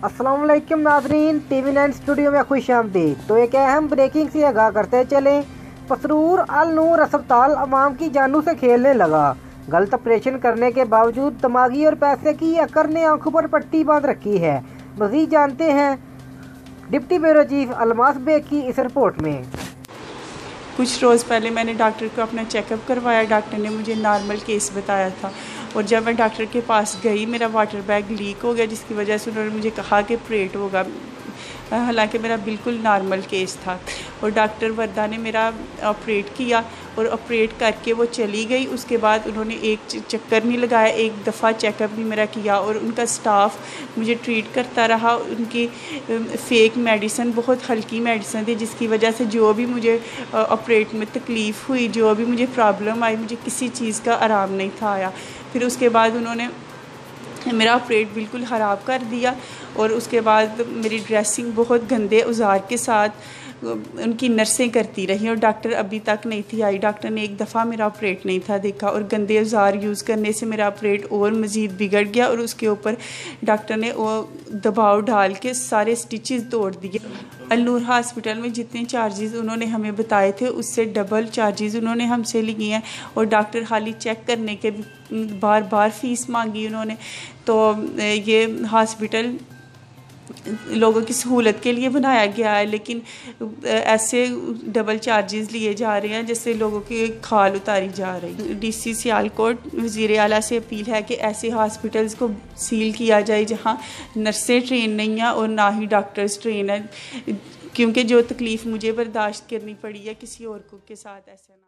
अस्सलाम वालेकुम नाज़रीन, TV9 स्टूडियो में खुश आमदीद। तो एक अहम ब्रेकिंग से आगाह करते चलें। पसरूर अल नूर अस्पताल अवाम की जानों से खेलने लगा। गलत ऑपरेशन करने के बावजूद दिमागी और पैसे की अकर ने आंखों पर पट्टी बांध रखी है। मज़ीद जानते हैं deputy bureau chief Almas Baig की इस रिपोर्ट में। कुछ रोज़ पहले मैंने डॉक्टर को अपना चेकअप करवाया। डॉक्टर ने मुझे नॉर्मल केस बताया था और जब मैं डॉक्टर के पास गई मेरा वाटर बैग लीक हो गया, जिसकी वजह से उन्होंने मुझे कहा कि ऑपरेट होगा, हालांकि मेरा बिल्कुल नॉर्मल केस था। और डॉक्टर वर्दा ने मेरा ऑपरेट किया और ऑपरेट करके वो चली गई। उसके बाद उन्होंने एक चक्कर नहीं लगाया, एक दफ़ा चेकअप नहीं मेरा किया और उनका स्टाफ मुझे ट्रीट करता रहा। उनकी फ़ेक मेडिसिन, बहुत हल्की मेडिसिन थी, जिसकी वजह से जो भी मुझे ऑपरेट में तकलीफ़ हुई, जो भी मुझे प्रॉब्लम आई, मुझे किसी चीज़ का आराम नहीं था आया। फिर उसके बाद उन्होंने मेरा ऑपरेट बिल्कुल ख़राब कर दिया और उसके बाद मेरी ड्रेसिंग बहुत गंदे औजार के साथ उनकी नर्सें करती रही और डॉक्टर अभी तक नहीं थी आई। डॉक्टर ने एक दफ़ा मेरा ऑपरेट नहीं था देखा और गंदे औजार यूज़ करने से मेरा ऑपरेट और मज़ीद बिगड़ गया और उसके ऊपर डॉक्टर ने वो दबाव डाल के सारे स्टिचेस तोड़ दिए। अल नूर हॉस्पिटल में जितने चार्जेस उन्होंने हमें बताए थे उससे डबल चार्जेस उन्होंने हमसे लिए हैं और डॉक्टर खाली चेक करने के बार बार फ़ीस मांगी उन्होंने। तो ये हॉस्पिटल लोगों की सहूलत के लिए बनाया गया है, लेकिन ऐसे डबल चार्जेस लिए जा रहे हैं जिससे लोगों की खाल उतारी जा रही है। DC सियालकोट वज़ीर आला से अपील है कि ऐसे हॉस्पिटल्स को सील किया जाए जहां नर्सें ट्रेन नहीं हैं और ना ही डॉक्टर्स ट्रेन हैं, क्योंकि जो तकलीफ़ मुझे बर्दाश्त करनी पड़ी है किसी और को के साथ ऐसा ना।